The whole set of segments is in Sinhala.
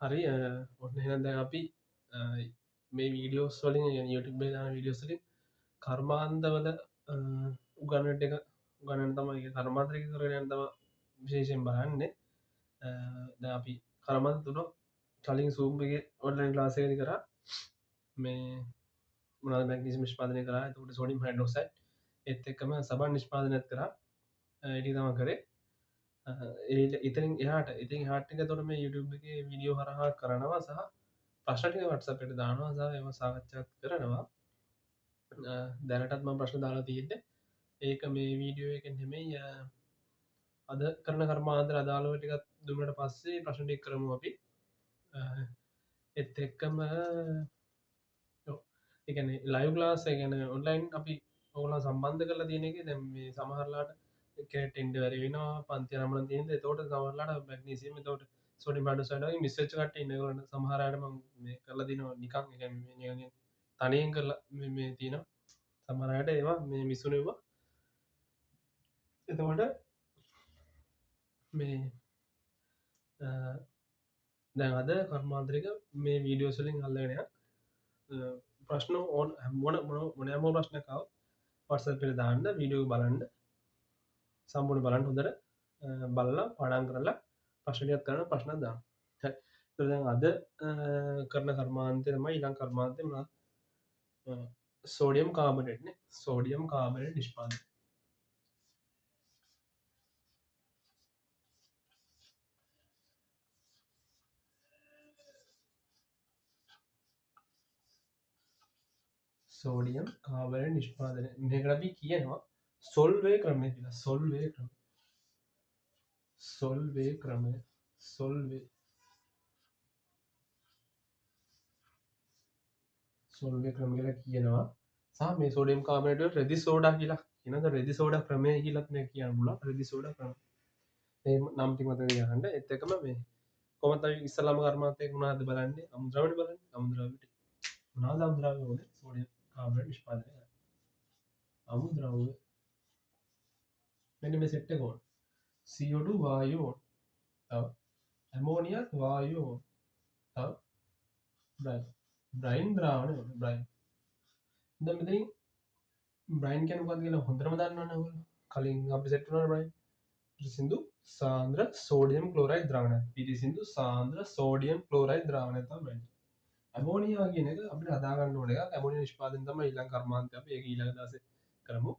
හරි ඔන්න එහෙනම් දැන් අපි මේ වීඩියෝස් වලින් يعني YouTube එකේ දාන වීඩියෝස් වලින් කර්මාන්තවල උගන්නට එක උගන්නන්න තමයි ඒ කර්මාන්ත ටික කරගෙන යන තමයි විශේෂයෙන් බලන්නේ. දැන් අපි කර්මාන්ත තුන කලින් Zoom එකේ ඔන්ලයින් ක්ලාස් එකේදී කරා මේ මොනවද මැග්නීසියම් නිෂ්පාදනය කරා. එතකොට සෝඩියම් හයිඩ්‍රොක්සයිඩ් ඒත් එක්කම සබන් නිෂ්පාදනයත් කරා. ඒ ටික තමයි කරේ. ඉතින් එහාට ඉතින් හාට එක තොට මේ YouTube එක විඩියෝ හරහා කරනවා සහ ප්‍රශ්ටික වටසපට දානවා සහ එම සාකච්ඡත් කරනවා දැනටත්ම ප්‍රශ්න දාලා තියෙද ඒක මේ වීඩියෝ එක නෙමෙයි අද කරන කර්මාන්තර අදාළව ටිකත් දුන්නට පස්සේ ප්‍රශ්ටික් කරමු අපි එත් එක්කම එකන ලයිව් ලාස් ගැන ඔන්ලයින් අපි ඔගලා සම්බන්ධ කරලා තියෙනෙ දැම් මේ සමහරලාට ටෙන්ඩ වැරෙනවා පන්ති රමන තියද තෝට සමරලාට බැක්නීසිීම තෝට සොඩි බඩ සඩ මිස්සච්කට ඉන්නගලට සමහරයට කරලා දිනවා නිකක් තනයෙන් කරලා මේ තියෙන සමරයට ඒවා මේ මිසුනවා එතකොට මේ දැන් අද කර්මාන්ත්‍රික මේ වීඩියෝසලින් අල්ලගෙන ප්‍රශ්න ඕන් හැමෝන මොනෑම ප්‍රශ්නකාව පර්සල් පෙළ දාන්න වීඩියෝ බලන්න සම්පූර්ණ බලන්න හොඳට බලලා පාඩම් කරලා ප්‍රශ්නයක් කරන ප්‍රශ්න දාන්න අද කරන කර්මාන්තය තමයි ඊළඟ කර්මාන්තය සෝඩියම් කාබනට්නේ සෝඩියම් කාබනට නිෂ්පාදනය සෝඩියම් කාබන නිෂ්පාදනය මේකරබි කියනවා සොල්වේ ක්‍රමය කියලා සොල්වේ ක්‍රම සොල්වේ ක්‍රමය සොල්වේ සොල්වේ ක්‍රම කියලා කියනවා සහ මේ සෝඩියම් කාබනට රෙදි සෝඩා කියලා කියනද රෙදි සෝඩ ක්‍රමය කියලත් මේ කියන්න මුල රෙදි සෝඩ ක්‍රම නම්ටි මත යහන්න එත්තකම මේ කොමත ඉස්සලාම කර්මාතය වුණාද බලන්නේ අමුද්‍රවට බලන්න අමුද්‍රවට නාද අමුද්‍රාව ඕන සෝඩියම් කාබන නිෂ්පාදනය අමුද්‍රව්‍ය මෙන්න මේ සෙට්ට කෝන් CO2 වායෝ තව ඇමෝනියක් වායෝ තව බ්‍රයින් ද්‍රාවණ බ්‍රයින් ද මෙතින් බ්‍රයින් කැන පත් කියලා හොඳරම දන්නවන්න කලින් අපි සෙට්න බ්‍රයින් පිරිසිදු සාන්ද්‍ර සෝඩියම් කලෝරයි ද්‍රාවණ පිරිසිදු සාන්ද්‍ර සෝඩියම් කලෝරයි ද්‍රාවණත බ්‍රයින් ඇමෝනියා කියන එක අපිට හදාගන්න ඕන එක ඇමෝනි නිෂ්පාදනය තමයි ඊළඟ කර්මාන්තය අපි ඒක ඊළඟ දවසේ කරමු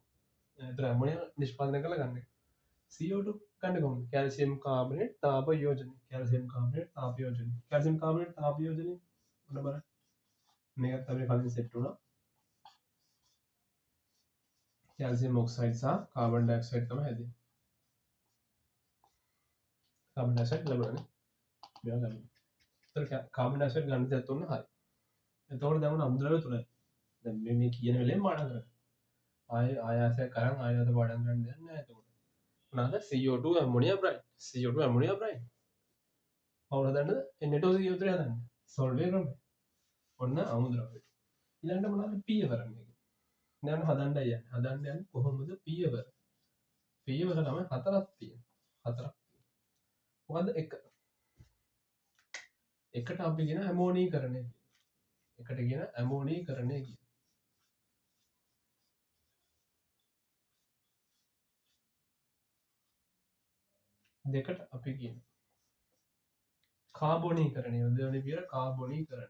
ඒතර ඇමෝනිය නිෂ්පාදනය කරලා ගන්න CO2 ගන්න කොහොමද කැල්සියම් කාබනේට් තාප යෝජන කැල්සියම් කාබනේට් තාප යෝජන කැල්සියම් කාබනේට් තාප යෝජන මොන බලන්න මේකත් අපි කලින් සෙට් වුණා කැල්සියම් ඔක්සයිඩ් සහ කාබන් ඩයොක්සයිඩ් තමයි හැදෙන්නේ කාබන් ඩයොක්සයිඩ් ලැබුණානේ මේවා ගන්න ඒතර කාබන් ඩයොක්සයිඩ් ගන්න දෙයක් තුන හරි එතකොට දැන් අමුද්‍රව්‍ය තුනයි දැන් මේ කියන වෙලෙන් පාඩම් කරන්න ආයාසයක් කරන් ආයත පාඩම් කරන්න දෙයක් නැහැ එතකොට මොනවාද CO2 ammonia Brian CO2 ammonia Brian කවුරු හදන්නද N2CO3 හදන්න සෝල්වේ ක්‍රමය ඔන්න අමුද්‍රව්‍ය ඊළඟට මොනවද පියවර මේක දැන් හදන්න යන්නේ කොහොමද පියවර පියවර තමයි හතරක් තියෙනවා හතරක් මොකද්ද එකට අපි කියන ඇමෝනීකරණය එකට කියන ඇමෝනීකරණය කිය දෙකට අපි කියන කාබෝනීකරණය දෙවැනි පියවර කාබෝනීකරණය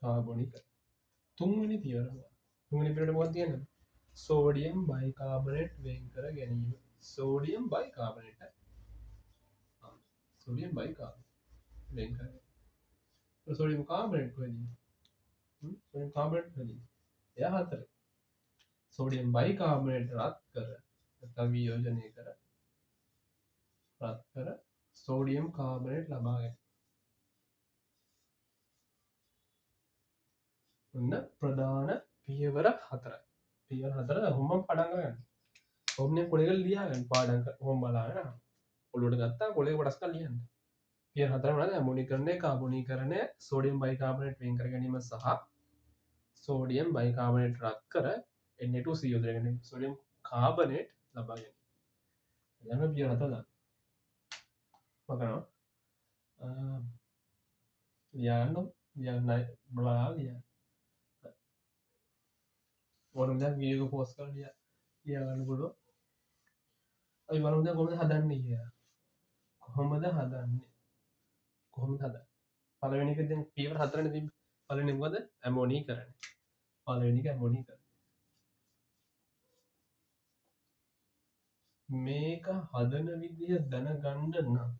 කාබෝනීකරණය තුන්වෙනි පියවර තුන්වෙනි පියවරට මොකක්ද කියන්නේ සෝඩියම් බයිකාබනේට් වෙන් කර ගැනීම සෝඩියම් බයිකාබනේට සෝඩියම් බයිකාබනේට් වෙන් කර සෝඩියම් කාබනේට් කොහෙද සෝඩියම් කාබනේට් කොහෙද එයා හතර සෝඩියම් බයිකාබනේට් රත් කර නැත්නම් වියෝජනය කර රත් කර සෝඩියම් කාබනේට් ලබා ගැනීම ඔන්න ප්‍රධාන පියවර හතරයි පියවර හතර හොම පටන් ගන්න ඔන්නේ කොලෙකල් ලියාගන්න පාඩම් හොම බලාගෙන ඔලුවට ගත්තා කොලේ කොටස් කරලා ලියන්න පියවර හතර මොනවද ඇමෝනීකරණය කාබෝනීකරණය සෝඩියම් බයිකාබනේට් වෙන් කර ගැනීම සහ සෝඩියම් බයිකාබනේට් රත් කර Na2CO3 ගැනීම සෝඩියම් කාබනේට් ලබා ගැනීම යන පියවර හතර දාන්න කරනවා ලියන්න ලියන්නයි බලා ලිය ඕනම් දැන් වීඩියෝ පෝස්ට් කරලා ලියගන්න පුළුවන් අපි බලමු දැන් කොහොමද හදන්නේ කියලා කොහොමද හදන්නේ කොහොමද හදන්නේ පළවෙනි එක දැන් පියවර හතරනේ තිබ්බේ පළවෙනි එක මොකද ඇමෝනීකරණය පළවෙනි එක ඇමෝනීකරණය මේක හදන විදිය දැනගන්න නම්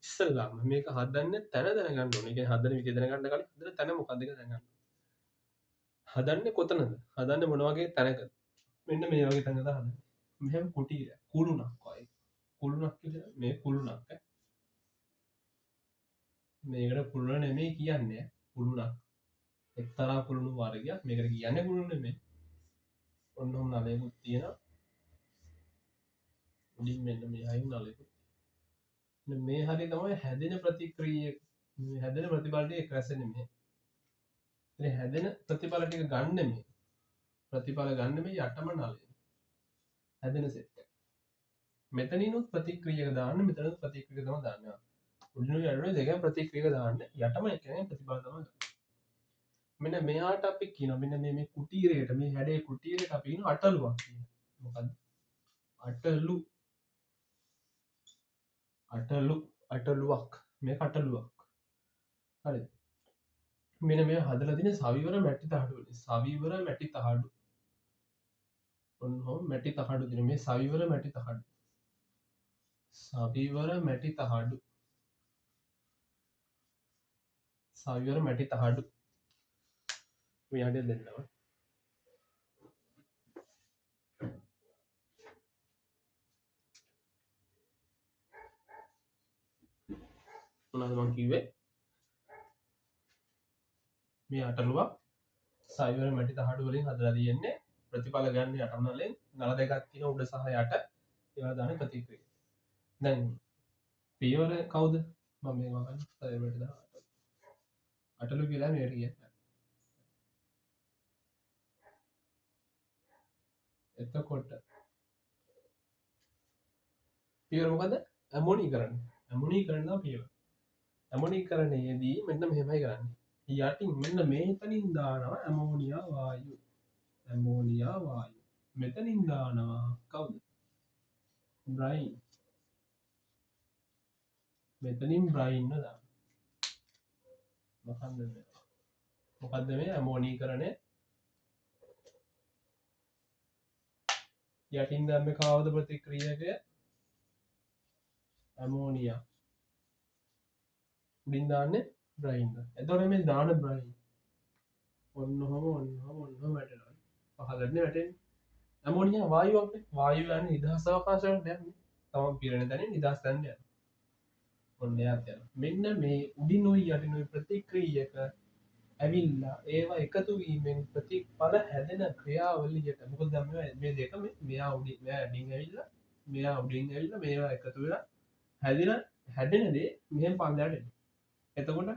ඉස්සල්ලාම මේක හදන්න තැන දැනගන්න ඕනේ. ඒ කියන්නේ හදන විදිය දැනගන්න කලින් හදන තැන මොකක්ද කියලා දැනගන්න. හදන්නේ කොතනද? හදන්නේ මොන වගේ තැනකද? මෙන්න මේ වගේ තැනකද හදන්නේ. මෙහෙම කුටීර කුළුණක් වගේ. කුළුණක් කියලා මේ කුළුණක් ඈ. මේකට කුළුණ නෙමෙයි කියන්නේ. කුළුණක්. එක්තරා කුළුණු වර්ගයක්. මේකට කියන්නේ කුළුණ නෙමෙයි. ඔන්නෝම නලයකුත් තියෙනවා. උඩින් මෙන්න මේ අයින් නලයකුත්. මේ හරි තමයි හැදෙන ප්‍රතික්‍රිය හැදෙන ප්‍රතිඵල ටික රැසෙන්නේ මේ. ඉතින් හැදෙන ප්‍රතිඵල ටික ගන්න මේ. ප්‍රතිඵල ගන්න මේ යටම නලය. හැදෙන සෙට් එක. මෙතනිනුත් ප්‍රතික්‍රියක දාන්න මෙතනත් ප්‍රතික්‍රියක තමයි දාන්න. උඩිනුයි යටිනුයි දෙකම ප්‍රතික්‍රියක දාන්න යටම එකෙන් ප්‍රතිඵල තමයි ගන්න. මෙන්න මෙයාට අපි කියනවා මෙන්න මේ කුටීරයට මේ හැඩේ කුටීරයට අපි කියන අටලුවක් කියනවා. මොකද්ද? අටලුවක් මේ අටලුවක්. හරිද? මෙන්න මේ හදලා තියෙන සවිවර මැටි තහඩු වලින් සවිවර මැටි තහඩු. ඔන්නෝ මැටි තහඩු තියෙන මේ සවිවර මැටි තහඩු. සවිවර මැටි තහඩු. සවිවර මැටි තහඩු. මෙයාට දෙන්නවා. මොනවද මං කිව්වේ? මේ අටලුවක් සවිවර මැටි තහඩු වලින් හදලා තියෙන්නේ ප්‍රතිඵල ගන්න යටම නලෙන් නල දෙකක් තියෙන උඩ සහ යට ඒවා දාන ප්‍රතික්‍රිය. දැන් පියවර කවුද? මම මේවා ගන්න සවිවරට දාන අටලු කියලා මේකට කියන්නේ. එතකොට පියවර මොකද? ඇමෝනීකරණය. ඇමෝනීකරණය තමයි පියවර. ඇමෝනීකරණයේදී මෙන්න මෙහෙමයි කරන්නේ. යටින් මෙන්න මේතනින් දානවා ඇමෝනියා වායු. ඇමෝනියා වායු. මෙතනින් දානවා කවුද? බ්‍රයින්. මෙතනින් බ්‍රයින්ව දානවා. මොකද්ද මේ ඇමෝනීකරණය? යටින් දැම්මේ කවුද ප්‍රතික්‍රියකය? ඇමෝනියා. උඩින් දාන්නේ බ්‍රයින්ව. එතකොට මේ දාන බ්‍රයින් ඔන්නෝම වැටෙනවා. පහළට වැටෙන්නේ. ඇමෝනියා වායුවක් නේ. වායුව යන්නේ නිදහස් අවකාශවලට යන්නේ. තම පිරෙන තැනින් නිදහස් තැනට යනවා. ඔන්න එයාත් යනවා. මෙන්න මේ උඩිනුයි යටිනුයි ප්‍රතික්‍රියක ඇවිල්ලා ඒවා එකතු වීමෙන් ප්‍රතිඵල හැදෙන ක්‍රියාවලියට මොකද දැන් මේ දෙක මෙයා උඩින් මෙයා ඇඩින් ඇවිල්ලා මෙයා උඩින් ඇවිල්ලා මේවා එකතු වෙලා හැදෙන දේ මෙහෙම පල්ලයට එනවා. එතකොට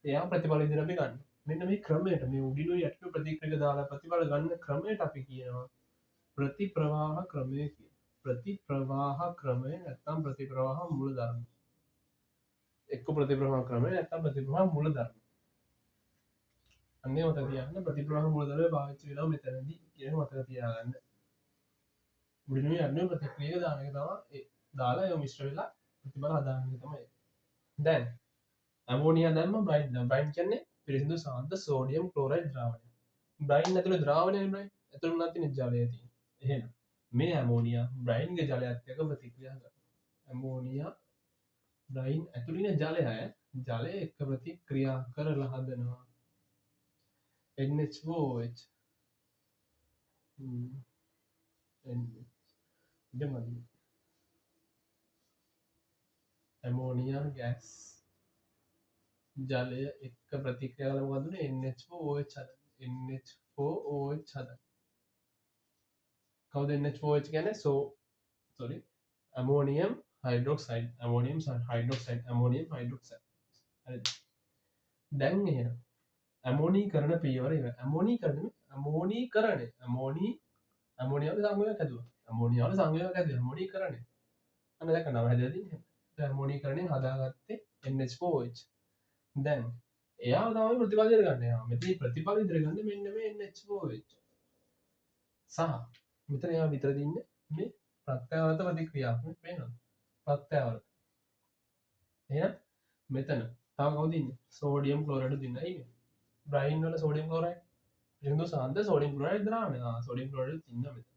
එයා ප්‍රතිඵල විදිහට අපි ගන්න. මෙන්න මේ ක්‍රමයට මේ උඩිනුයි යටිනුයි ප්‍රතික්‍රියක දාලා ප්‍රතිඵල ගන්න ක්‍රමයට අපි කියනවා ප්‍රතිප්‍රවාහ ක්‍රමය කියලා. ප්‍රතිප්‍රවාහ ක්‍රමය නැත්නම් ප්‍රතිප්‍රවාහ මූලධර්ම. එක්ක ප්‍රතිප්‍රවාහ ක්‍රමය නැත්නම් ප්‍රතිප්‍රවාහ මූලධර්ම. අන්නේ මතක තියාගන්න ප්‍රතිප්‍රවාහ මූලධර්මය පාවිච්චි වෙනවා මෙතනදී කියන මතක තියාගන්න. උඩිනුයි යටිනුයි ප්‍රතික්‍රියක දාන එක තමයි දාලා ඒක මිශ්‍ර වෙලා ප්‍රතිඵල හදාගන්න එක තමයි. දැන් ඇමෝනියා දැම්ම බ්‍රයින් දැම්ම. බ්‍රයින් කියන්නේ පිරිසිදු සාන්ද්‍ර සෝඩියම් ක්ලෝරයිඩ් ද්‍රාවණය. බ්‍රයින් ඇතුලේ ද්‍රාවණයනේ බ්‍රයින්. ඇතුළේ උනත් තියෙන ජලය තියෙන. එහෙනම් මේ ඇමෝනියා බ්‍රයින්ගේ ජලයත් එක්ක ප්‍රතික්‍රියා කරනවා. ඇමෝනියා බ්‍රයින් ඇතුළේ ඉන්න ජලය ජලය එක්ක ප්‍රතික්‍රියා කරලා හදනවා NH4OH. ඇමෝනියා ගෑස් ජලය එක්ක ප්‍රතික්‍රියා කරලා මොකද උනේ? NH4OH හදන. NH4OH හදන. කවුද NH4OH කියන්නේ? sorry ammonium hydroxide. ammonium hydroxide. ammonium hydroxide. හරිද? දැන් එහෙනම් ඇමෝනීකරණ පියවර ඉවරයි. ඇමෝනීකරණය ඇමෝනියාවල සංයෝගයක් හැදුවා. ඇමෝනියාවල සංයෝගයක් හැදුවා. ඇමෝනීකරණය. අන්න දැක්ක නම හැදලා තියෙන්නේ. ඇමෝනීකරණය හදාගත්තේ NH4OH. දැන් එයා තමයි ප්‍රතිඵල ඉදිරිය ගන්න. එයා මෙතන ප්‍රතිඵල ඉදිරිය ගන්න මෙන්න මේ NH4OH. සහ මෙතන එයා විතර දින්නේ මේ ප්‍රත්‍යාවර්ත ප්‍රතික්‍රියාව පේනවා. ප්‍රත්‍යාවර්ත. එහෙනම් මෙතන තව කවුද ඉන්නේ? සෝඩියම් ක්ලෝරයිඩ් දින්නයි ඉන්නේ. බ්‍රයින් වල සෝඩියම් ක්ලෝරයිඩ් බිඳු සාන්ද්‍ර සෝඩියම් ක්ලෝරයිඩ් ද්‍රාවණය. සෝඩියම් ක්ලෝරයිඩ් ඉන්නවා මෙතන.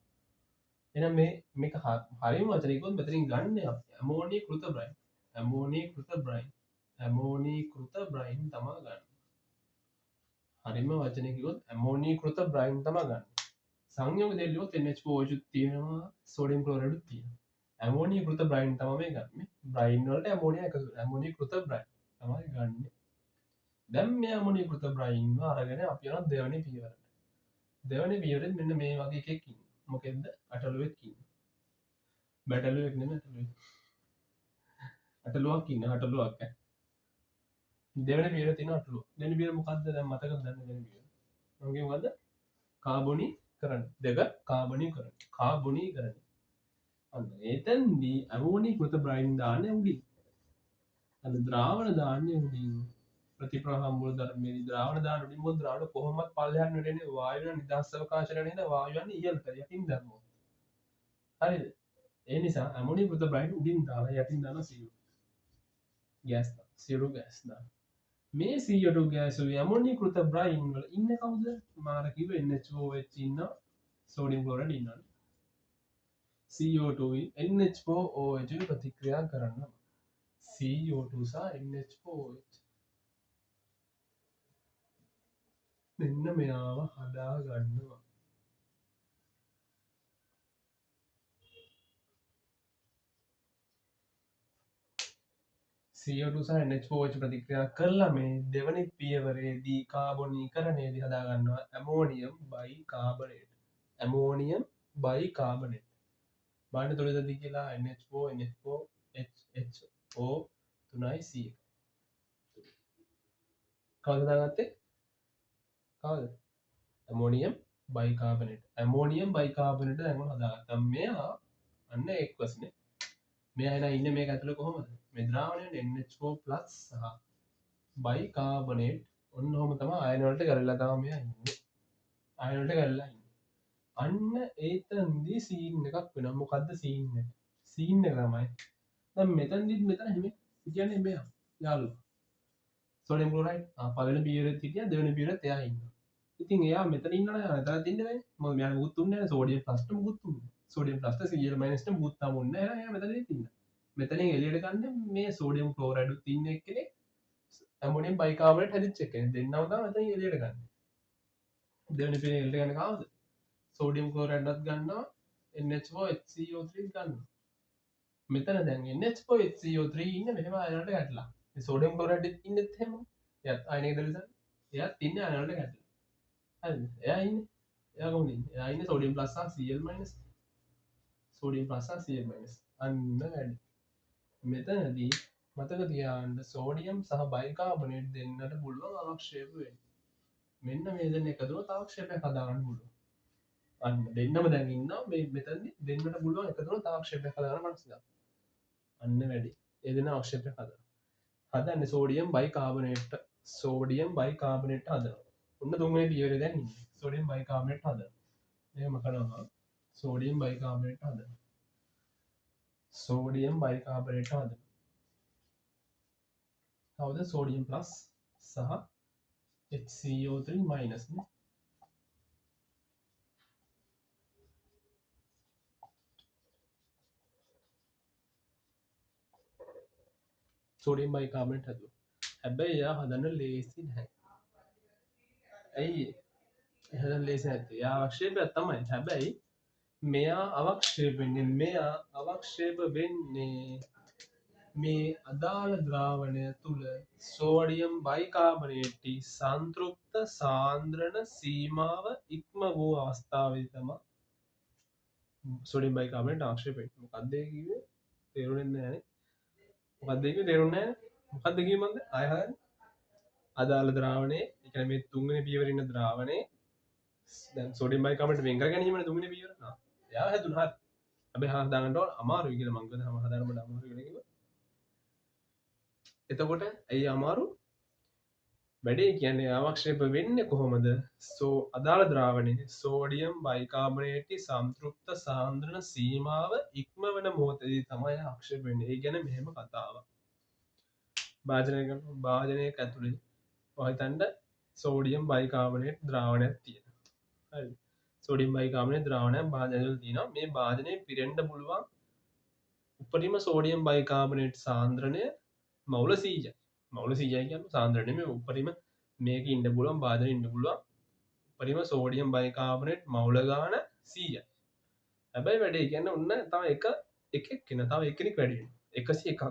එහෙනම් මේක හරියම වචනිකුත් මෙතනින් ගන්න අපි ඇමෝනීකృత බ්‍රයින්. ඇමෝනීකృత බ්‍රයින්. ඇමෝනීකృత බ්‍රයින් තමයි ගන්න. හරිම වචනයකින් ඇමෝනීකృత බ්‍රයින් තමයි ගන්න. සංයෝග දෙලියොත් NH4OH තියෙනවා සෝඩියම් ක්ලෝරයිඩ් තියෙනවා. ඇමෝනීකృత බ්‍රයින් තමයි මේ ගන්න. බ්‍රයින් වලට ඇමෝනියා එකතු කරලා ඇමෝනීකృత බ්‍රයින් තමයි ගන්න. දැන් මේ ඇමෝනීකృత බ්‍රයින් අරගෙන අපි යනවා දෙවෙනි පියවරට. දෙවෙනි පියවරෙත් මෙන්න මේ වගේ එකක් ඉන්නවා. මොකෙන්ද? අටලුවෙක් ඉන්නවා. බැටළුවෙක් නෙමෙයි අටලුවෙක්. අටලුවක් ඉන්නවා අටලුවක්. දෙවෙනි පියවර තියෙන අටලුව. දෙවෙනි පියවර මොකද්ද? දැන් මතකද දැන් දෙවෙනි පියවර. මම කිව්ව මොකද්ද? කාබොනීකරණ. දෙක කාබොනීකරණ. කාබොනීකරණ. අන්න එතෙන්දී ඇමෝනීකృత බ්‍රයින් දාන්නේ උඩින්. අන්න ද්‍රාවණ දාන්නේ උඩින්. ප්‍රතිප්‍රවාහ මූල ධර්මයේ ද්‍රාවණ දාන උඩින් මොකද ද්‍රාවණ කොහොමවත් පල්ලෙහාට නෙරෙන්නේ වායු යන නිදහස් අවකාශයට නේද වායු යන්නේ ඉහළට යටින් දැම්මොත්. හරිද? ඒ නිසා ඇමෝනීකృత බ්‍රයින් උඩින් දාලා යටින් දාන CO2 ගෑස් දාන CO2 ගෑස් දාන. මේ CO2 ගෑසුයි ඇමෝනීකృత බ්‍රයින් වල ඉන්න කවුද? මාර කිව්ව NH4OH ඉන්න සෝඩියම් ක්ලෝරයිඩ් ඉන්නවා. CO2 NH4OH ප්‍රතික්‍රියා කරනවා. CO2 සහ NH4OH මෙන්න මෙයාව හදා ගන්නවා. CO2 සහ NH4OH ප්‍රතික්‍රියා කරලා මේ දෙවනි පියවරේදී කාබොනීකරණයේදී හදා ගන්නවා ඇමෝනියම් බයිකාබනේට්. Ammonium bicarbonate. බාහිර තුලදී කියලා NH4 NH4 HHO 3යි C. කවුද දාගත්තේ? කවුද? Ammonium bicarbonate. ඇමෝනියම් බයිකාබනේට් දැන් මොනවද හදාගත්තා? මෙයා අන්න එක් වස්නේ. මෙයා එන ඉන්නේ මේක ඇතුලේ කොහොමද? මේ ද්‍රාවණය NH4+ සහ බයිකාබනේට් ඔන්න ඔහොම තමයි අයන වලට කරලා තමයි මෙයා ඉන්නේ. අයන වලට කරලා ඉන්නේ. අන්න ඒතනදී සීන් එකක් වෙනවා. මොකද්ද සීන් එක? සීන් එක තමයි දැන් මෙතනදිත් මෙතන හැම කියන්නේ මෙයා යාළුවා. සෝඩියම් ක්ලෝරයිඩ් පළවෙනි පියවරෙත් හිටියා දෙවෙනි පියවරෙත් එයා ඉන්නවා. ඉතින් එයා මෙතන ඉන්නවනේ එතන තින්නේ නැහැ. මොකද මෙයා මුකුත් තුන්නේ නැහැ සෝඩියම් ප්ලස්ට මුකුත් තුන්නේ. සෝඩියම් ප්ලස්ට Cl මයිනස්ට මුකුත් tamunne නැහැ. එයා මෙතනදී ඉන්නවා. මෙතනින් එළියට ගන්න මේ සෝඩියම් ක්ලෝරයිඩ් උත් ඉන්න එක්කනේ ඇමෝනියම් බයිකාබනේට් හැදිච්ච එකනේ. දෙන්නම තමයි මෙතනින් එළියට ගන්න. දෙවෙනි පියවරේ එළියට ගන්න කවුද? සෝඩියම් ක්ලෝරයිඩ්වත් ගන්නවා NH4HCO3 ගන්නවා. මෙතන දැන් NH4HCO3 ඉන්න මෙහෙම අයනට ගැටලා. මේ සෝඩියම් ක්ලෝරයිඩ් ඉන්නෙත් එහෙම. එයාත් අයන එක දලසන්. එයාත් ඉන්නේ අයනට ගැටලා. හරිද? එයා ඉන්නේ. එයා කොහොමද ඉන්නේ? එයා ඉන්නේ සෝඩියම් ප්ලස් සහ Cl මයිනස්. සෝඩියම් ප්ලස් සහ Cl මයිනස්. අන්න වැඩි. මෙතනදී මතක තියාගන්න සෝඩියම් සහ බයිකාබනේට් දෙන්නට පුළුවන් අවක්ෂේප වෙන්න. මෙන්න මේ දෙන්න එකතු වුණොත් අවක්ෂේපයක් හදාගන්න පුළුවන්. අන්න දෙන්නම දැන් ඉන්නවා මේ මෙතනදී දෙන්නට පුළුවන් එකතු වුණොත් අවක්ෂේපයක් හදාගන්න මනසක්. අන්න වැඩි. ඒ දෙන අවක්ෂේපයක් හදනවා. හදන්නේ සෝඩියම් බයිකාබනේට් හදනවා. ඔන්න තුන්වෙනි පියවරේ දැන් ඉන්නේ. සෝඩියම් බයිකාබනේට් හදනවා. එහෙම කරනවා. සෝඩියම් බයිකාබනේට් හදනවා. සෝඩියම් බයිකාබනේට් හදනවා. කවුද? සෝඩියම් ප්ලස් සහ HCO3 මයිනස් නේ. සෝඩියම් බයිකාබනේට් හදුවා. හැබැයි එයා හදන්න ලේසි නැහැ. ඇයි? හදන්න ලේසි නැත්තේ. එයා අවක්ෂේපයක් තමයි. හැබැයි මෙයා අවක්ෂේප වෙන්නේ මේ අදාළ ද්‍රාවණය තුල සෝඩියම් බයිකාබනේට් සංතෘප්ත සාන්ද්‍රණ සීමාව ඉක්ම වූ අවස්ථාවේදී තමයි සෝඩියම් බයිකාබනේට් අවක්ෂේප වෙන්නේ. මොකක්ද ඒ කිව්වේ? තේරුණේ නැහැනේ. මොකක්ද ඒ කිව්වේ? තේරුණේ නැහැ. මොකක්ද කිව්වේ මන්ද? ආය හදන්න. අදාළ ද්‍රාවණයේ ඒ කියන්නේ මේ තුන්වෙනි පියවරේ ඉන්න ද්‍රාවණයේ දැන් සෝඩියම් බයිකාබනේට් වෙන් කර ගැනීමනේ තුන්වෙනි පියවර. එයා හැදුණා හරි. හැබැයි හදාගන්න ඕන අමාරුයි කියලා මං කිව්වා. හදාගන්න බඩ අමාරුයි කියලා කිව්වා. එතකොට ඇයි අමාරු වැඩේ කියන්නේ අවක්ෂේප වෙන්නේ කොහොමද සෝ අදාළ ද්‍රාවණයේ සෝඩියම් බයිකාබනේටි සම්තෘප්ත සාන්ද්‍රණ සීමාව ඉක්මවන මොහොතේදී තමයි ආක්ෂේප වෙන්නේ. ඒ කියන්නේ මෙහෙම කතාවක්. භාජනයක ඇතුලේ ඔයතන්ට සෝඩියම් බයිකාබනේට් ද්‍රාවණයක් තියෙනවා. හරි. සෝඩියම් බයිකාබනේට් ද්‍රාවණයක් භාජනය තුල තියෙනවා. මේ භාජනය පිරෙන්න පුළුවන් උපරිම සෝඩියම් බයිකාබනේට් සාන්ද්‍රණය මවුල 100යි. මවුල 100යි කියන්නේ සාන්ද්‍රණය මේ උපරිම මේක ඉන්න පුළුවන් භාජනයේ ඉන්න පුළුවන් උපරිම සෝඩියම් බයිකාබනේට් මවුල ගාන 100යි. හැබැයි වැඩේ කියන්නේ ඔන්න තව එකෙක් වෙන තව එක්කෙනෙක් වැඩි වෙනවා 101ක්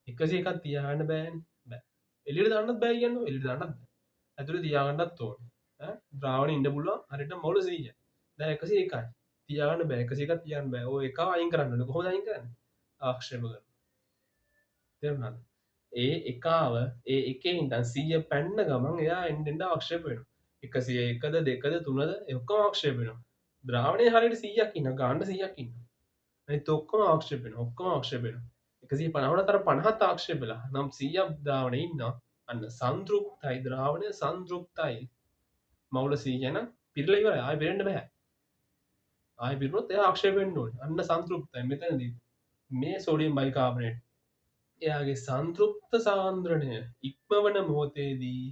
101ක් තියාගන්න බෑනේ බෑ එළියට දාන්නත් බෑ කියන්නේ එළියට දාන්නත් බෑ ඇතුලේ තියාගන්නත් ඕනේ ඈ ද්‍රාවණේ ඉන්න පුළුවන් හරියට මවුල 100යි දැන් 101යි තියාගන්න බෑ 101ක් තියාගන්න බෑ ඔය එකව අයින් කරන්න ඕනේ කොහොමද අයින් කරන්නේ ආක්ෂේප කරනවා තේරුණාද ඒ එකාව ඒ එකේ ඉඳන් 100 පැන්න ගමන් එයා එන්න ආක්ෂේප වෙනවා 101ද 2ද 3ද ඒ ඔක්කොම ආක්ෂේප වෙනවා ද්‍රාවණයේ හරියට 100ක් ඉන්න ගාන්න 100ක් ඉන්න අනිත් ඔක්කොම ආක්ෂේප වෙනවා ඔක්කොම ආක්ෂේප වෙනවා 150ට අතර 50ත් ආක්ෂේප වෙලා නම් 100ක් ද්‍රාවණයේ ඉන්නවා අන්න සංතෘප්තයි ද්‍රාවණය සංතෘප්තයි මවුල 100 නම් පිරලා ඉවරයි ආයෙ පිරෙන්න බෑ ආයෙ පිරුණොත් එයා ආක්ෂේප වෙන්න ඕනේ අන්න සංතෘප්තයි මෙතනදී මේ සෝඩියම් බයිකාබනේට් එයාගේ සංතෘප්ත සාන්ද්‍රණය ඉක්මවන මොහොතේදී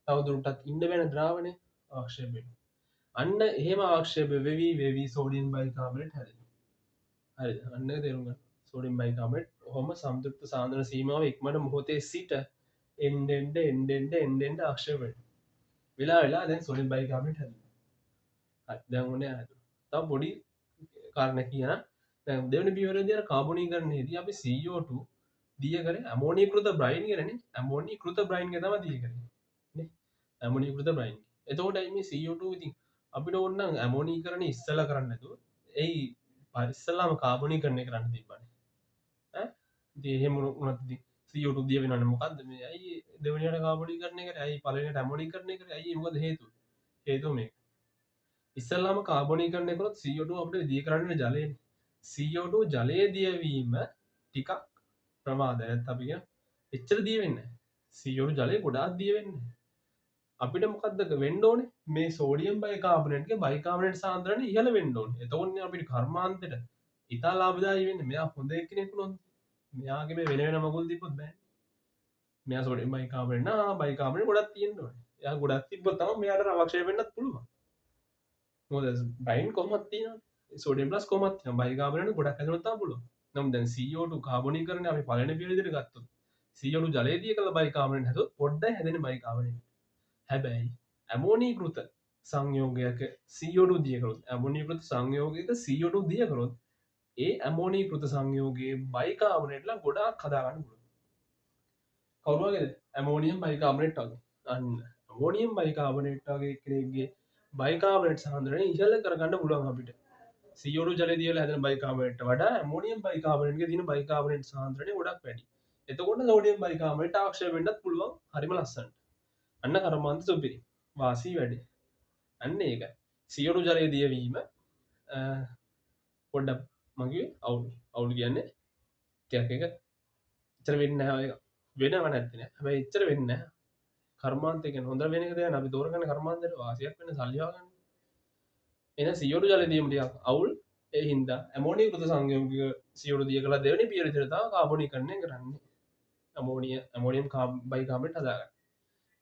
තවදුරටත් ඉන්න වෙන ද්‍රාවණය ආක්ෂේප වෙනවා අන්න එහෙම ආක්ෂේප වෙවි සෝඩියම් බයිකාබනේට් හැදෙනවා හරි අන්න තේරුම් ගන්න සෝඩියම් බයිකාබනේට් ඔහොම සංතෘප්ත සාන්ද්‍රණ සීමාව ඉක්මවන මොහොතේ සිට එන්න ආක්ෂේප වෙලා දැන් සෝඩියම් බයිකාබනේට් හැදෙනවා හරි දැන් ඔන්නේ හැදුවා තව පොඩි කාරණයක් කියන දැන් දෙවෙනි පියවරේදී අර කාබනීකරණයේදී අපි CO2 දිය කරේ ඇමෝනියකෘත බ්‍රයින් කියලානේ ඇමෝනියකෘත බ්‍රයින් එක තමයි දිය කරේ නේ ඇමෝනියකෘත බ්‍රයින් එතකොට මේ CO2 ඉතින් අපිට ඕන නම් ඇමෝනීකරණය ඉස්සෙල්ලා කරන්න නැතුව එයි පරිස්සලාම කාබනීකරණය කරන්න තිබ්බනේ ඈ ඉතින් එහෙම වුණත් ඉතින් CO2 දිය වෙනවනේ මොකද්ද මේ ඇයි දෙවෙනියට කාබනීකරණය කරේ ඇයි පළවෙනියට ඇමෝනීකරණය කරේ ඇයි මොකද හේතුව මේක ඉස්සල්ලාම කාබනීකරණය කරොත් CO2 අපිට දිය කරන්න ජලයෙන් CO2 ජලය දියවීම ටිකක් ප්‍රමාදයක් අපි කියන එච්චර දිය වෙන්නේ CO2 ජලය ගොඩාක් දිය වෙන්නේ අපිට මොකද්ද වෙන්න ඕනේ මේ සෝඩියම් බයිකාබනේට්ගේ බයිකාබනේට් සාන්ද්‍රණය ඉහළ වෙන්න ඕනේ එතකොට අපිට කර්මාන්තෙට ඉතා ලාභදායී වෙන්නේ මෙයා හොඳ එක්කෙනෙක් වුණොත් මෙයාගේ මේ වෙන මගුල් දීපොත් බෑ මෙයා සෝඩියම් බයිකාබනේට් නා බයිකාබනේට් ගොඩක් තියෙන්න ඕනේ එයා ගොඩක් තිබ්බොත් තමයි මෙයාට අවශ්‍ය වෙන්නත් පුළුවන් මොකද බයින් කොහොමද තියෙනවා සෝඩියම් ප්ලස් කොහොමද තියෙනවා බයිකාබනේට් ගොඩක් හැදෙන්න තමයි පුළුවන් නම් දැන් CO2 කාබනීකරණය අපි පළවෙනි පියවරේදී ගත්තොත් CO2 ජලයේදී කළ බයිකාබනේට් හැදුවොත් පොඩ්ඩයි හැදෙන බයිකාබනේට් හැබැයි ඇමෝනීකෘත සංයෝගයක CO2 දිය කරොත් ඇමෝනීකෘත සංයෝගයක CO2 දිය කරොත් ඒ ඇමෝනීකෘත සංයෝගයේ බයිකාබනේට්ලා ගොඩාක් හදා ගන්න පුළුවන් කවුරු වගේද ඇමෝනියම් බයිකාබනේට් වගේ අන්න ඇමෝනියම් බයිකාබනේට් වගේ කෙනෙක්ගේ බයිකාබනේට් සාන්ද්‍රණය ඉහළ කරගන්න පුළුවන් අපිට CO2 ජලය දියලා හැදෙන බයිකාබනේට්ට වඩා ඇමෝනියම් බයිකාබනේට්ගේ තියෙන බයිකාබනේට් සාන්ද්‍රණය ගොඩක් වැඩි එතකොට සෝඩියම් බයිකාබනේට් ආක්ෂේප වෙන්නත් පුළුවන් හරිම ලස්සනට අන්න කර්මාන්ත සුපිරි වාසී වැඩි අන්න ඒක CO2 ජලය දියවීම පොඩ්ඩක් මගේ අවුල් කියන්නේ ටිකක් එක ඉතර වෙන්නේ නැහැ ඒක වෙනව නැත්තේ නෑ හැබැයි ඉතර වෙන්නේ නැහැ කර්මාන්තය කියන්නේ හොඳ වෙන එක දැන් අපි තෝරගන්න කර්මාන්තයට වාසියක් වෙන සල්ලි වගන්න එන CO2 ජලය දීම ටිකක් අවුල් ඒ හින්දා ඇමෝනියකෘත සංයෝගික CO2 දිය කළා දෙවෙනි පියවරේදී තමයි කාබනීකරණය කරන්නේ ඇමෝනියම් බයිකාබනේට් හදාගන්න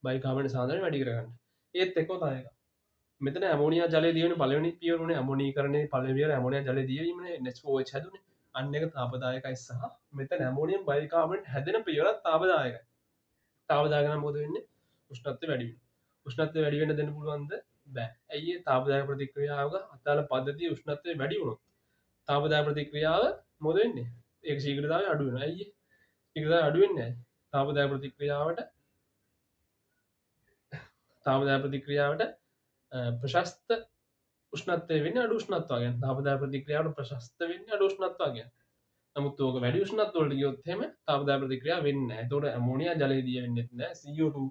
බයිකාබනේට් සාන්ද්‍රණය වැඩි කරගන්න ඒත් එක්කම තමයි එක මෙතන ඇමෝනියා ජලය දියවෙන පළවෙනි පියවරුනේ ඇමෝනීකරණයේ පළවෙනි පියවර ඇමෝනියා ජලය දියවීමනේ NH4OH හැදුනේ අන්න එක තාපදායකයි සහ මෙතන ඇමෝනියම් බයිකාබනේට් හැදෙන පියවරත් තාපදායකයි තාපදායක නම් මොකද වෙන්නේ උෂ්ණත්වය වැඩි වෙනවා උෂ්ණත්වය වැඩි වෙන්න දෙන්න පුළුවන්ද බෑ ඇයි ඒ තාපදායක ප්‍රතික්‍රියාවක අදාළ පද්ධතිය උෂ්ණත්වය වැඩි වුණොත් තාපදායක ප්‍රතික්‍රියාව මොකද වෙන්නේ ඒක ශීඝ්‍රතාවය අඩු වෙනවා ඇයි ශීඝ්‍රතාවය අඩු වෙන්නේ තාපදායක ප්‍රතික්‍රියාවට ප්‍රශස්ත උෂ්ණත්වය වෙන්නේ අඩු උෂ්ණත්වයෙන් තාපදායක ප්‍රතික්‍රියාවට ප්‍රශස්ත වෙන්නේ අඩු උෂ්ණත්වයෙන් නමුත් ඕක වැඩි උෂ්ණත්ව වලට ගියොත් එහෙම තාපදායක ප්‍රතික්‍රියාව වෙන්නේ නැහැ. ඒතකොට ඇමෝනියා ජලය දිය වෙන්නේ නැහැ. CO2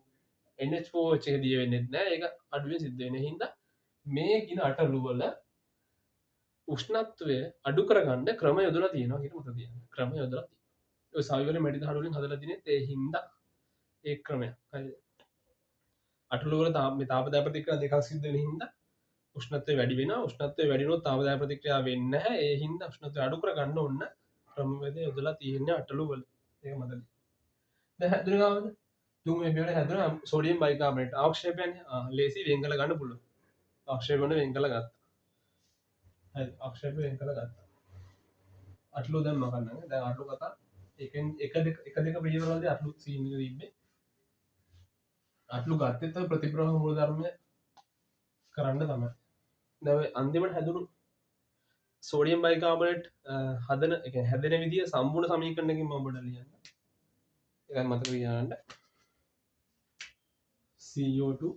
NH4OH එක දිය වෙන්නේ නැහැ. ඒක අඩුවෙන් සිද්ධ වෙන හින්දා මේ කින අටලු වල උෂ්ණත්වය අඩු කරගන්න ක්‍රම යොදලා තියෙනවා කියලා මතක තියාගන්න. ක්‍රම යොදලා තියෙනවා. සවිවල මැටි හඩුලින් හදලා තිනේ ඒ හින්දා ඒ ක්‍රමය අටලුවල තාපදා ප්‍රතික්‍රියා දෙකක් සිද්ධ වෙන හින්දා උෂ්ණත්වය වැඩි වෙනවා උෂ්ණත්වය වැඩි වුණොත් තාපදා ප්‍රතික්‍රියාව වෙන්නේ නැහැ ඒ හින්දා උෂ්ණත්වය අඩු කරගන්න ඕන ක්‍රමවේදය යොදලා තියෙන්නේ අටලුවල ඒක මතකයි දැන් හැදුනේ ගාවද තුන්වෙනි පියවර හැදුනා සෝඩියම් බයිකාබනේට් ආක්ෂේපයන්නේ ලේසි වෙන් කළ ගන්න පුළුවන් ආක්ෂේප වෙන වෙන් කළ ගත්තා හරි ආක්ෂේප වෙන් කළ ගත්තා අටලු දැන් මකන්න දැන් අටලු කතා එකෙන් එක දෙක පියවරවලදී අටලු සීන් එක තිබ්බේ අටලු ගත්තෙත් ප්‍රතිප්‍රවාහ මූලධර්මය කරන්න තමයි දැන් අන්තිමට හැදුණු සෝඩියම් බයිකාබනේට් හදන එක හැදෙන විදිය සම්පූර්ණ සමීකරණයකින් මම ඔබට ලියන්න ඒකයි මතක තියාගන්න CO2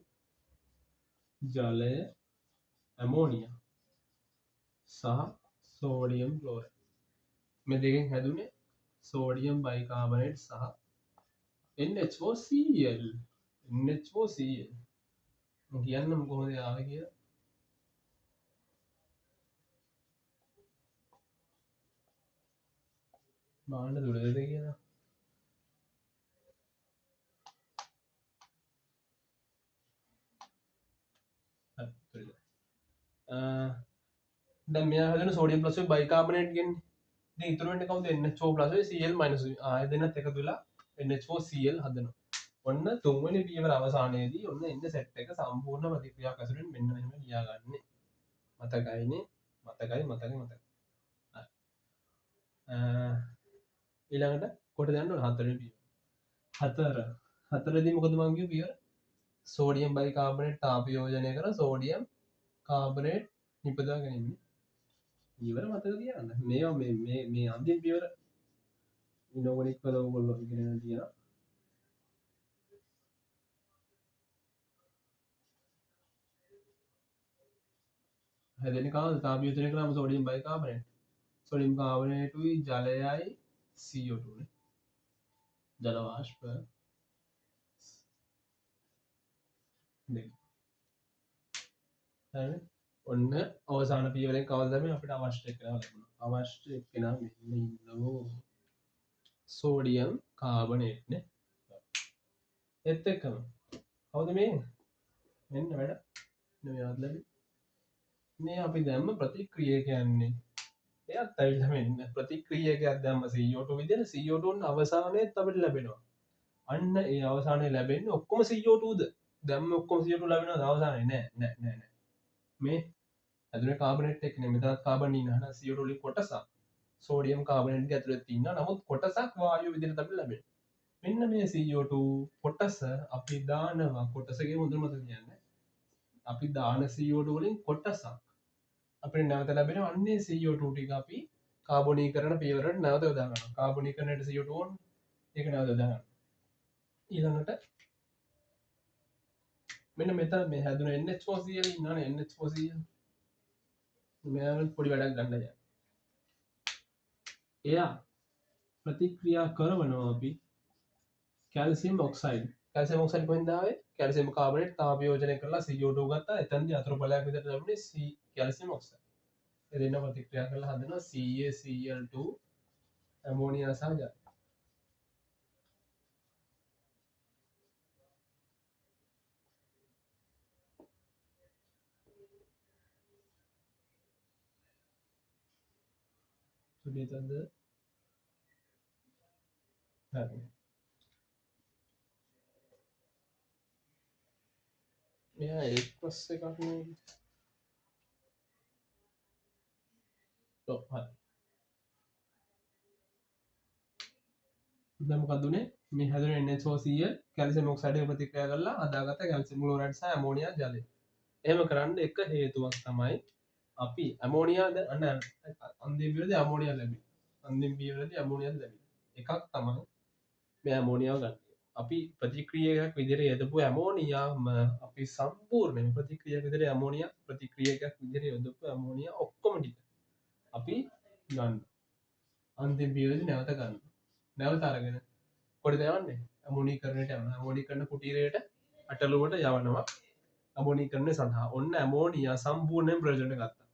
ජලය ඇමෝනියා සහ සෝඩියම් ක්ලෝරයිඩ් මේ දෙකෙන් හැදුනේ සෝඩියම් බයිකාබනේට් සහ NH4Cl NH4Cl මම කියන්නම් කොහොමද ආවේ කියලා බාන්න දුරද කියලා දැන් මෙයා හදන සෝඩියම් ප්ලස් බයිකාබනේට් ගෙන්නේ ඉතින් ඉතුරු වෙන්නේ කවුද NH4 ප්ලස් Cl මයිනස් ආය දෙන්නත් එකතු වෙලා NH4Cl හදනවා ඔන්න තුන්වෙනි පියවර අවසානයේදී ඔන්න එන්න සෙට් එක සම්පූර්ණ ප්‍රතික්‍රියාවක් ඇසුරින් මෙන්න මෙහෙම ලියාගන්නේ මතකයිනේ මතකයි ඊළඟට කොට දාන්න ඕන හතරවෙනි පියවර හතරදී මොකද මම කිව්ව පියවර සෝඩියම් බයිකාබනේට් තාප යෝජනය කර සෝඩියම් කාබනේට් නිපදවා ගැනීම ඉවර මතක තියාගන්න මේවා මේ අන්තිම පියවර ඉනෝගනික් වල ඔයගොල්ලෝ ඉගෙන තියෙනවා හැදෙන්නේ කාවද තාප යෝජනය කරාම සෝඩියම් බයිකාබනේට් සෝඩියම් කාබනේටුයි ජලයයි CO2 නේ ජල වාෂ්ප දෙක හරි ඔන්න අවසාන පියවරෙන් කවද තමයි අපිට අවශ්‍ය කරලා ලැබුණා අවශ්‍ය කෙනා මෙන්න ඉන්නවෝ සෝඩියම් කාබනේට් නේ එත් එක්කම කවුද මේ මෙන්න වැඩ මෙයාත් ලැබි මේ අපි දැම්ම ප්‍රතික්‍රිය කියන්නේ එයත් ඇවිල්ලා මෙන්න ප්‍රතික්‍රියකයක් දැම්ම CO2 විදිහට CO2 අවසානයේත් අපිට ලැබෙනවා අන්න ඒ අවසානයේ ලැබෙන්නේ ඔක්කොම CO2ද දැම්ම ඔක්කොම CO2 ලැබෙනවද අවසානයේ නෑ මේ ඇතුලේ කාබනේට් එක නේ මෙතනත් කාබන් ඉන්නවා නේද CO2 වලින් කොටසක් සෝඩියම් කාබනේට් එක ඇතුලේ තියෙනවා නමුත් කොටසක් වායුව විදිහට අපිට ලැබෙනවා මෙන්න මේ CO2 කොටස අපි දානවා කොටසගේ මුදුන මත කියන්නේ අපි දාන CO2 වලින් කොටසක් අපිට නැවත ලැබෙන අන්නේ CO2 ටික අපි කාබනීකරණ පියවරට නැවත යොදා ගන්නවා කාබනීකරණයට CO2 ඕන ඒක නැවත යොදා ගන්නවා ඊළඟට මෙන්න මෙතන මේ හැදුන NH4Cl ඉන්නවනේ NH4Cl මෙයාට පොඩි වැඩක් ගන්න යන්න එයා ප්‍රතික්‍රියා කරනවා අපි කැල්සියම් ඔක්සයිඩ් කොහෙන්ද ආවේ කැල්සියම් කාබනේට් තාප යෝජනය කරලා CO2 ගත්තා එතනදී අතුරු බලයක් විදිහට ලැබුණේ කැල්සියම් ඔක්සයිඩ් ඒ දෙන්න ප්‍රතික්‍රියා කරලා හදනවා CaCl2 ඇමෝනියා සහ ජලය සුදීතද හරි මෙයා ඒක ප්‍රොසෙස් එකක් නේ ඔව් හරි දැන් මොකද උනේ මේ හැදුන NH4Cl කැල්සියම් ඔක්සයිඩ් එක ප්‍රතික්‍රියා කරලා හදාගත්ත කැල්සියම් ක්ලෝරයිඩ් සහ ඇමෝනියා ජලය එහෙම කරන්න එක හේතුවක් තමයි අපි ඇමෝනියා දැන් අන්තිම පියවරදී ඇමෝනියා ලැබි අන්තිම පියවරදී ඇමෝනියා ලැබි එකක් තමයි මේ ඇමෝනියාව ගන්න අපි ප්‍රතික්‍රියයක් විදිහට යොදපු ඇමෝනියාම අපි සම්පූර්ණයෙන් ප්‍රතික්‍රියාවක් විදිහට ඇමෝනියා ප්‍රතික්‍රියයක් විදිහට යොදපු ඇමෝනියා ඔක්කොම ටික අපි ගන්න අන්තිම පියවරදී නැවත ගන්න නැවත අරගෙන කොහෙද යවන්නේ ඇමෝනීකරණයට යනවා ඇමෝනීකරණ කුටීරයට අටලුවට යවනවා ඇමෝනීකරණය සඳහා ඔන්න ඇමෝනියා සම්පූර්ණයෙන් ප්‍රයෝජනට ගත්තා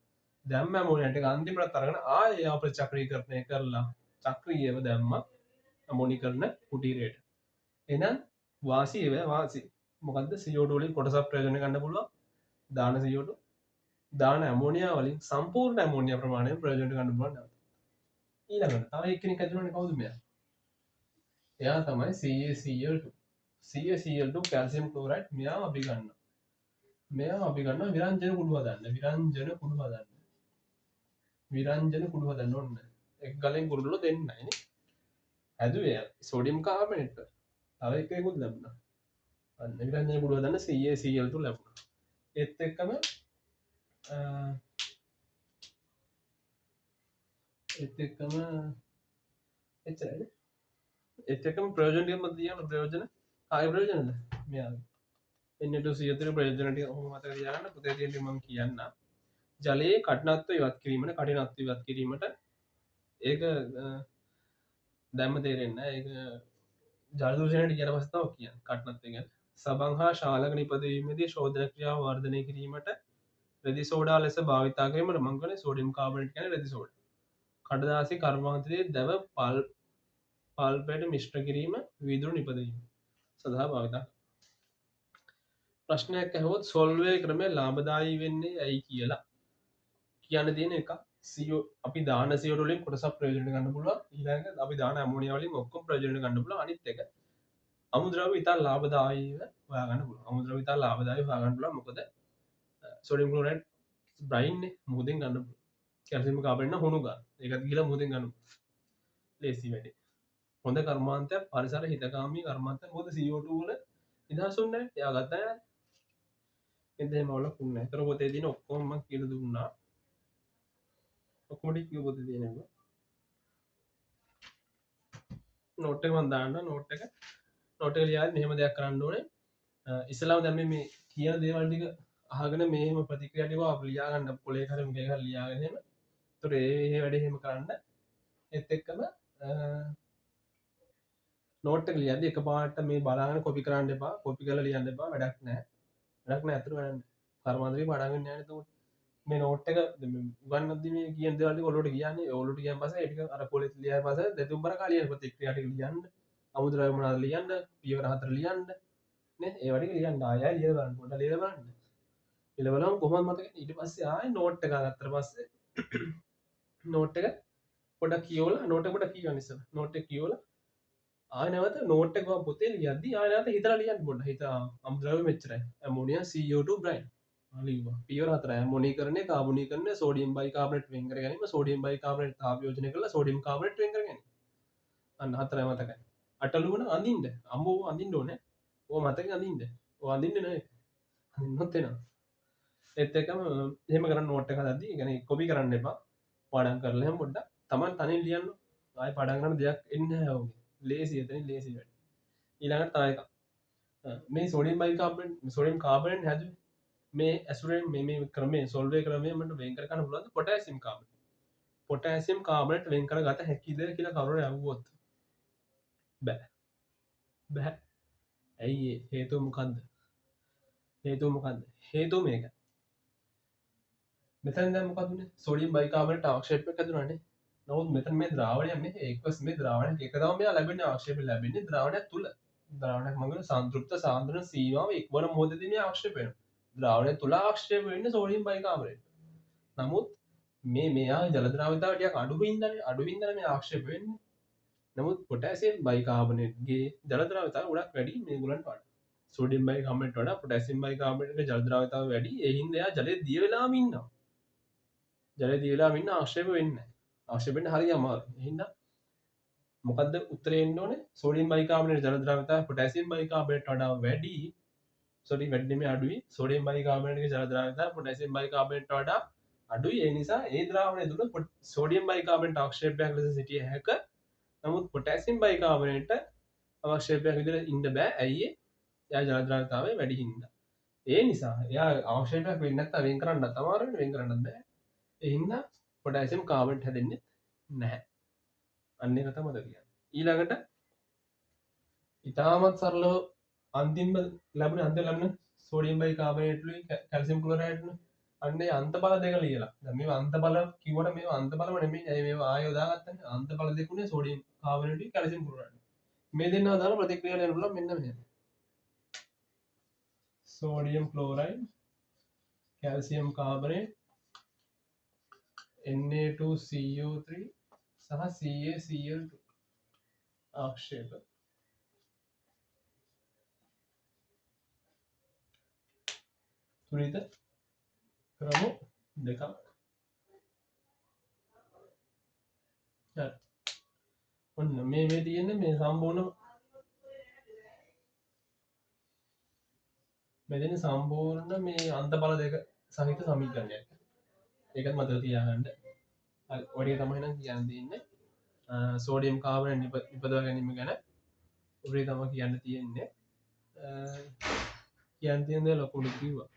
දැම්ම ඇමෝනියා ටික අන්තිමට අරගෙන ආයෙ අප්‍රචක්‍රීකරණය කරලා චක්‍රීයව දැම්මා අමෝනි කරන කුටීරයට. එහෙනම් වාසිය වේ වාසි. මොකද්ද CO2 වලින් කොටසක් ප්‍රයෝජන ගන්න පුළුවන්. දාන CO2 දාන ඇමෝනියා වලින් සම්පූර්ණ ඇමෝනියා ප්‍රමාණය ප්‍රයෝජන ගන්න පුළුවන්. ඊළඟට තව එක්කෙනෙක් ඇතුළේ කවුද මෙයා? එයා තමයි CaCl2. CaCl2 කැල්සියම් ක්ලෝරයිඩ් මෙයා අපි ගන්නවා. මෙයා අපි ගන්නවා විරංජන කුඩු හදන්න. විරංජන කුඩු හදන්න ඕන. එක් ගලෙන් කුරුල්ලෝ දෙන්නයි නේ. හැදුවේ සෝඩියම් කාබනේට්. තව එකෙකුත් ලැබුණා. අන්න විරංජන කුඩු හදන්න CaCl2 ලැබුණා. ඒත් එක්කම එච්චරයි. ඒත් එක්කම ප්‍රයෝජන ටිකක් මත තියන්න ප්‍රයෝජන ආය ප්‍රයෝජනද මෙයාගේ. N2CO3 ප්‍රයෝජන ටික ඔහොම මතක තියාගන්න. පුතේ තියෙන ටික මම කියන්නම්. ජලයේ කඨිනත්වය ඉවත් කිරීමට ඒක දැම්ම තේරෙන්නේ නැහැ. ඒක ජල දූෂණයට කියන පස්සේ තමයි කියන්නේ කඨිනත්වය ගැන. සබන් හා ශාලක නිපදවීමේදී ශෝධන ක්‍රියාව වර්ධනය කිරීමට රෙදි සෝඩා ලෙස භාවිතා කිරීමට මම කියන්නේ සෝඩියම් කාබනේට් කියන්නේ රෙදි සෝඩා. කඩදාසි කර්මාන්තයේ දැව පල්පයට මිශ්‍ර කිරීම වීදුරු නිපදවීම සඳහා භාවිතා. ප්‍රශ්නයක් ඇහුවොත් සොල්වේ ක්‍රමය ලාභදායී වෙන්නේ ඇයි කියලා කියන්න තියෙන එක. අපි දාන CO2 වලින් කොටසක් ප්‍රයෝජන ගන්න පුළුවන්. ඊළඟට අපි දාන ඇමෝනියා වලින් ඔක්කොම ප්‍රයෝජන ගන්න පුළුවන්. අනිත් එක අමුද්‍රව්‍ය ඉතා ලාභදායීව හොයාගන්න පුළුවන්. අමුද්‍රව්‍ය ඉතා ලාභදායීව හොයාගන්න පුළුවන්. මොකද සෝඩියම් ක්ලෝරයිඩ් බ්‍රයින් නේ මුහුදෙන් ගන්න පුළුවන්. කැල්සියම් කාබනේට් හුණු ගන්න. ඒකත් ගිහලා මුහුදෙන් ගන්න. ලේසි වැඩේ. හොඳ කර්මාන්තයක් පරිසර හිතකාමී කර්මාන්තයක්. මොකද CO2 වල නිදහස් වෙන්නේ නැහැ. එයා ගත්තා යා. එතෙම වල පුන්නේ. ඒතර පොතේ දින ඔක්කොම මම කියලා දුන්නා. ඔක්කොම ටික කිව්ව පොතේ තියෙනවා. නෝට් එක මම දාන්න නෝට් එක ලියාගෙන මෙහෙම දෙයක් කරන්න ඕනේ. ඉස්සලාම දැන් මේ කියන දේවල් ටික අහගෙන මෙහෙම ප්‍රතික්‍රියා ටික අප ලියා ගන්න පොලේ කරේ මේක ලියාගෙන එහෙම. ඒතර ඒ වැඩේ එහෙම කරන්න. ඒත් එක්කම නෝට් එක ලියද්දි එකපාරට මේ බලාගෙන කොපි කරන්න එපා. කොපි කරලා ලියන්න එපා. වැඩක් නැහැ. වැඩක් නැහැ අතට වැඩක්. කර්මාන්තේ පටන් ගන්න යන්නේ එතකොට. මේ නෝට් එක උගන්වද්දි මේ කියන දේවල් ටික ඔලුවට කියන්නේ. ඔලුවට කියන පස්සේ ඒ ටික අර පොලේ ලියන පස්සේ දෙතුන් බර කාලිය ප්‍රතික්‍රියා ටික ලියන්න. අමුද්‍රව්‍ය මොනවද ලියන්න. පියවර 4 ලියන්න. නේ ඒවා ටික ලියන්න. ආයෙ ලියලා බලන්න. පොඩ්ඩක් ලියලා බලන්න. ලියලා බලමු කොහොමද මතක. ඊට පස්සේ ආයෙ නෝට් එක ගත්තට පස්සේ නෝට් එක පොඩ්ඩක් කියවලා නෝට් එක පොඩ්ඩක් කියවන්න ඉස්සෙල්ලා. නෝට් එක කියවලා ආය නැවත නෝට් එක පොතේ ලියද්දි ආය නැවත හිතලා ලියන්න පොඩ්ඩක්. හිතා අමුද්‍රව්‍ය මෙච්චරයි. Ammonia CO2 brine. ලියුවා. පියවර 4යි. ඇමෝනීකරණය, කාබනීකරණය, සෝඩියම් බයිකාබනේට් වෙන් කර ගැනීම, සෝඩියම් බයිකාබනේට් තාපයෝජනය කරලා සෝඩියම් කාබනේට් වෙන් කර ගැනීම. අන්න 4යි මතකයි. අටලුවන අඳින්න. අම්මෝ අඳින්න ඕනේ. ඕව මතකෙන් අඳින්න. ඕව අඳින්නේ නැහැ. අඳින්නත් වෙනවා. ඒත් එක්කම එහෙම කරන්න නෝට් එක හදද්දි, ඒ කියන්නේ කොපි කරන්න එපා. පාඩම් කරලා එහෙම පොඩ්ඩක් Taman තනින් ලියන්න. ආයෙ පාඩම් කරන්න දෙයක් එන්නේ නැහැ ඔගේ. ලේසි එතනින් ලේසි වැඩ. ඊළඟට තව එකක්. මේ සෝඩියම් බයිකාබනේට් සෝඩියම් කාබනේට් හැදුවේ මේ ඇසුරෙන් මේ ක්‍රමයේ සොල්වේ ක්‍රමයේ මට වෙන් කර ගන්න පුළුවන්ද පොටෑසියම් කාබනේට්. පොටෑසියම් කාබනේට් වෙන් කරගත හැකිද කියලා කවුරු ඇහුවොත් බෑ. බෑ. ඇයි ඒ හේතුව මොකද්ද? හේතුව මේක. මෙතන දැන් මොකද උනේ? සෝඩියම් බයිකාබනේට් ආක්ෂේපයක් හැදුනානේ. නමුත් මෙතන මේ ද්‍රාවණය මේ එක්වස් මේ ද්‍රාවණයක් එක තමයි මෙයා ලැබෙන්නේ ආක්ෂේපය ලැබෙන්නේ ද්‍රාවණයක් තුල. ද්‍රාවණයක් මඟ සංතෘප්ත සාන්ද්‍රණ සීමාව ඉක්මන මොහොතේදී මේ ආක්ෂේප වෙනවා. ද්‍රාවණය තුල ආක්ෂේප වෙන්නේ සෝඩියම් බයිකාබනේට්. නමුත් මෙයා ජල ද්‍රාවිතාව ටිකක් අඩු හින්දානේ මේ ආක්ෂේප වෙන්නේ. නමුත් පොටෑසියම් බයිකාබනේට්ගේ ජල ද්‍රාවිතාව ගොඩක් වැඩි මේගොල්ලන්ට වඩා. සෝඩියම් බයිකාබනේට් වඩා පොටෑසියම් බයිකාබනේට්ගේ ජල ද්‍රාවිතාව වැඩි. ඒ හින්දා එයා ජලයේ දිය වෙලාම ඉන්නවා. ජලයේ දිය වෙලාම ඉන්න ආක්ෂේප වෙන්නේ නැහැ. ආක්ෂේප වෙන්න හරිය අමාරුයි. ඒ හින්දා මොකද්ද උත්තරේ එන්න ඕනේ? සෝඩියම් බයිකාබනේට් ජල ද්‍රාවිතාව පොටෑසියම් බයිකාබනේට් වඩා වැඩි. සෝඩියම් වැඩි නෙමෙයි අඩුයි. සෝඩියම් බයිකාබනේට්ගේ ජල ද්‍රාවිතාව පොටෑසියම් බයිකාබනේට් වඩා අඩුයි. ඒ නිසා ඒ ද්‍රාවණය තුල සෝඩියම් බයිකාබනේට් ආක්ෂේපයක් ලෙස සිටිය හැක. නමුත් පොටෑසියම් බයිකාබනේට් ආක්ෂේපයක් විදිහට ඉන්න බෑ. ඇයි ඒ? එයා ජල ද්‍රාවිතාවය වැඩි හින්දා. ඒ නිසා එයා ආක්ෂේපයක් වෙන්නේ නැත්නම් වෙන් කරන්නත් අමාරුයි වෙන් කරන්නත් බෑ. ඒ හින්දා පොටෑසියම් කාබනේට් හැදෙන්නේ නැහැ. අන්න ඒක තමයි කියන්නේ. ඊළඟට ඉතාමත් සරලව අන්තිම ලැබුණ සෝඩියම් බයිකාබනේට්ලුයි කැල්සියම් ක්ලෝරයිඩ්ලුයි අන්නේ අන්ත බල දෙක ලියලා දැන් මේ අන්ත බල කිව්වට මේ අන්ත බලම නෙමෙයි මේ ආයෙ යොදාගත්තනේ අන්ත බල දෙකුනේ සෝඩියම් කාබනේට් කැල්සියම් ක්ලෝරයිඩ් මේ දෙන්නා දාලා ප්‍රතික්‍රියාව යන පුළුවන් මෙන්න මෙහෙම sodium chloride calcium carbonate Na2CO3 සහ CaCl2 ආක්ෂේප තුරිත ක්‍රම දෙකක් හරි ඔන්න මේ තියෙන්නේ මේ සම්පූර්ණ මෙතන සම්පූර්ණ මේ අන්ත බල දෙක සහිත සමීකරණයක් ඒකත් මතක තියාගන්න හරි ඔය ටික තමයි නම් කියන්න තියෙන්නේ සෝඩියම් කාබනේට් නිපදවා ගැනීම ගැන ඔය තමයි කියන්න තියෙන්නේ කියන්න තියෙන දේ ලොකුට කිව්වා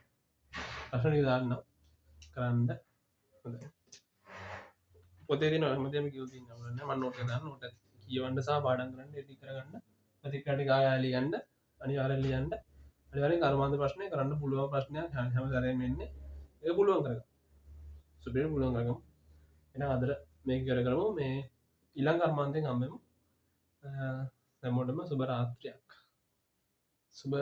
ප්‍රශ්න ටික දාන්න කරන්න හොඳයි පොතේ තියෙන හැමදේම කියවලා තියෙනවා නේද මම නෝට් එක දාන්න නෝට් එක කියවන්න සහ පාඩම් කරන්න එඩිට් කරගන්න ප්‍රතික්‍රියා ටික ආයෙ ලියන්න අනිවාර්යෙන් ලියන්න අනිවාර්යෙන් කර්මාන්ත ප්‍රශ්නය කරන්න පුළුවන් ප්‍රශ්නයක් හැම සැරේම එන්නේ ඒක පුළුවන් කරගන්න සුබේ පුළුවන් කරගමු එහෙනම් අද මේක කරගමු මේ ඊළඟ කර්මාන්තයෙන් හම්බෙමු හැමෝටම සුබ රාත්‍රියක් සුබ